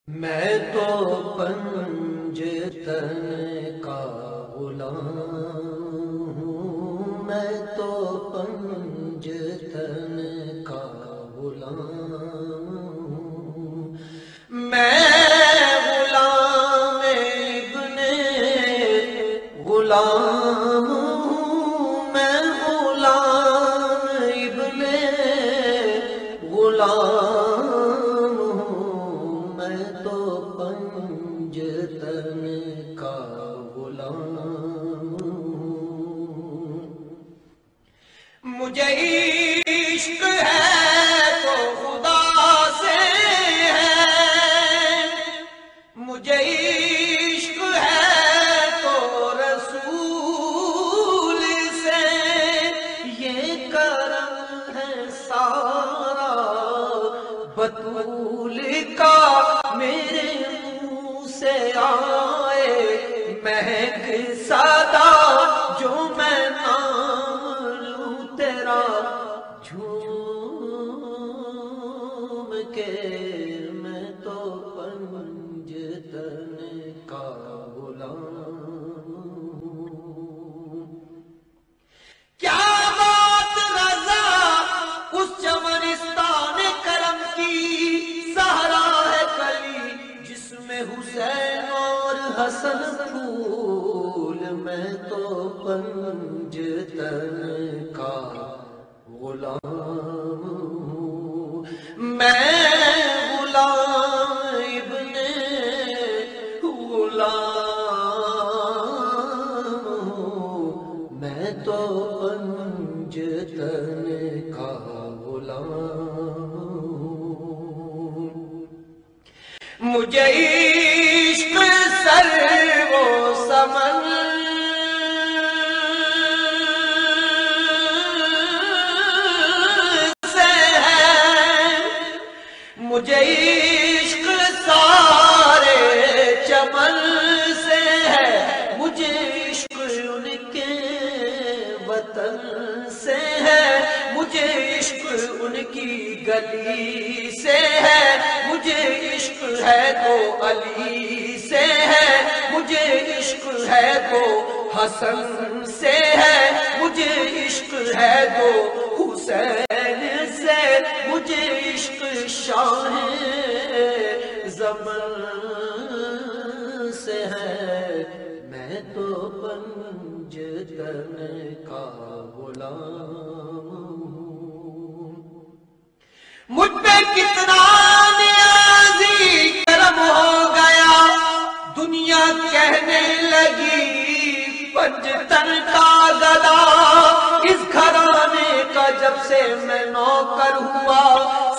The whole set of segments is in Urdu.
میں تو پنجتن کا غلام ہوں، میں تو پنجتن کا غلام ہوں، میں غلام ابن غلام ہوں، میں غلام ابن غلام ہوں، میں تو پنجتن کا غلام ہوں۔ مجھے عشق ہے تو خدا سے ہے، مجھے عشق ہے تو رسول سے، یہ کرم ہے سارا بطول کا، میرے منہ سے آئے مہک صدا، جو میں نام لوں تیرا جھوم کے، میں تو پنجتن کا غلام ہوں۔ کیا بات رضا اس چمنستان کرم کی، سہرا ہے کلی جس میں حسین اور حسن پھول، میں تو پنجتن کا غلام ہوں، میں غلام ابن غلام ہوں، میں تو پنجتن کا غلام ہوں۔ مجھے عشق سر و سمن سے ہے، مجھے عشق سارے چمن سے ہے، مجھے عشق ان کے وطن سے ہے، مجھے عشق ان کی گلی سے ہے، مجھے عشق ہے تو علی سے ہے، مجھے عشق ہے تو حسن سے ہے، مجھے عشق ہے تو حسین سے، مجھے عشق شاہ زمن سے ہے، میں تو پنجتن کا غلام ہوں۔ مجھ پہ کتنا نیازی کرم ہو گیا، دنیا کہنے لگی پنجتن کا گدا، اس گھرانے کا جب سے میں نوکر ہوا،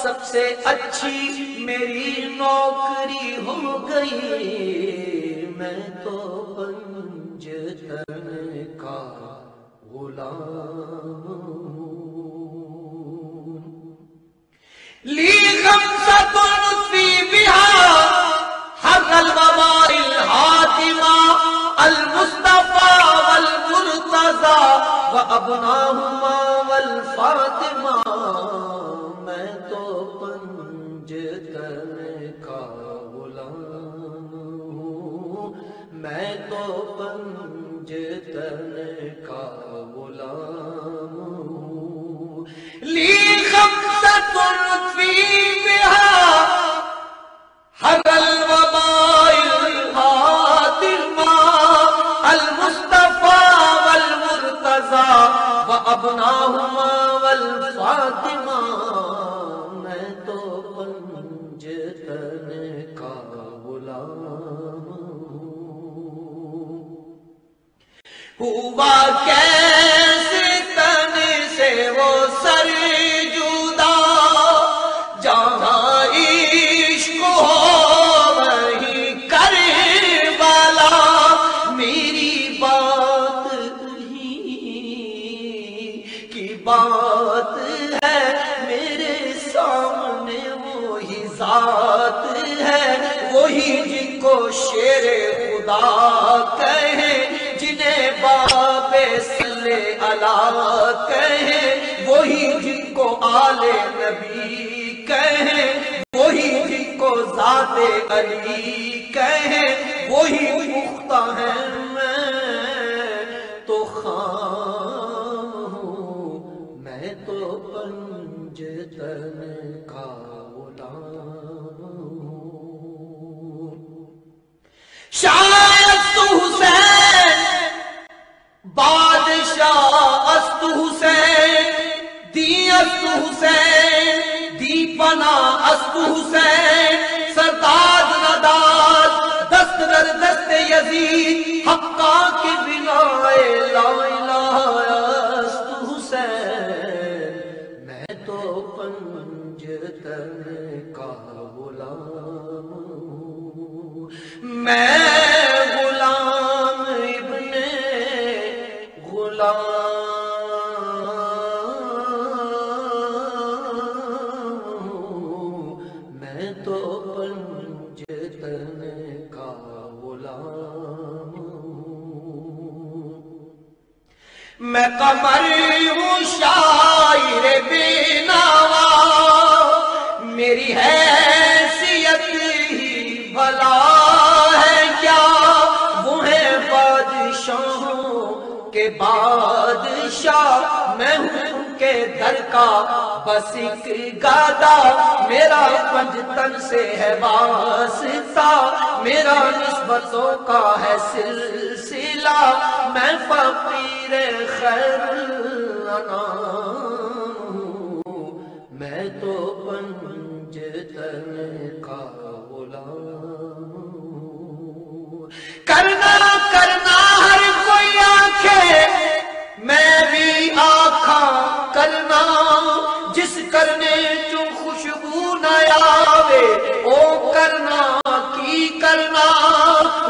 سب سے اچھی میری نوکری ہو گئی، میں تو پنجتن کا غلام ہوں۔ لی خمسۃ فی بہا حق الوباء الحاتمہ، المصطفیٰ والمرتضیٰ وابناہما والفاطمہ، میں تو پنجتن کا غلام ہوں، میں تو پنجتن کا غلام ہوں۔ لی خمسۃ فی بہا حق الوباء الحاتمہ، المصطفیٰ والمرتضیٰ وابناہما والفاطمہ، میں تو پنجتن کا غلام ہوں۔ ہوا کیسے تن سے وہ سر جدا، جہاں عشق ہو وہیں کربلا، میری بات ہی کی بات ہے، میرے سامنے وہی ذات ہے، وہی جن کو شیر خدا کہیں، جنہیں باب صلی اللہ کہیں، وہی جن کو آل نبی کہیں، وہی جن کو ذات ذات علی کہیں وہی پختہ ہے، میں تو خام ہوں، میں تو پنجتن کا غلام ہوں۔ شاید است حسین بادشاہ است حسین، دی است حسین، دی پناہ است حسین، سرداد نداد دست در دست یزید، حقا کی بنا لا الہ است حسین، میں تو پنجتن کا غلام ہوں، میں غلام ابن غلام، میں تو پنجتن کا غلام ہوں۔ میں قمر ہوں شاعر بینوا، میری حیثیت ہی بھلا ہے کیا، وہ ہے بادشاہوں کے بادشاہ، میں ہوں ان کے در کا بس ایک گادا، میرا پنجتن سے ہے واسطہ، میرا نسبتوں کا ہے سلسلہ، میں فقیر خیر الانام ہوں، میں تو پنجتن کا غلام ہوں۔ کرنا کرنا ہر کوئی آنکھیں، میں بھی آنکھاں کرنا، جس کرنے جو خوشبو نہ آوے او کرنا کی کرنا،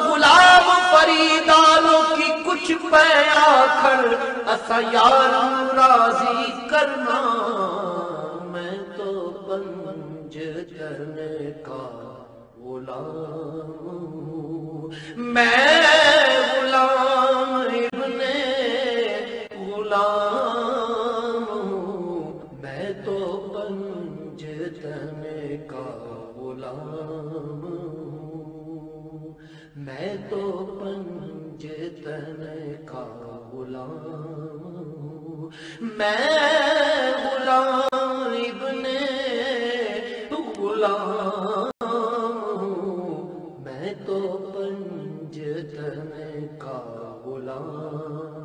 غلام فریدانوں کی کچھ پہ آخر اسا یار راضی کرنا، میں تو پنجتن کا غلام ہوں، میں غلام ابن غلام ہوں، میں تو پنجتن کا غلام ہوں، میں تو پنجتن کا غلام ہوں، میں غلام ابن غلام ہوں، میں تو پنجتن کا غلام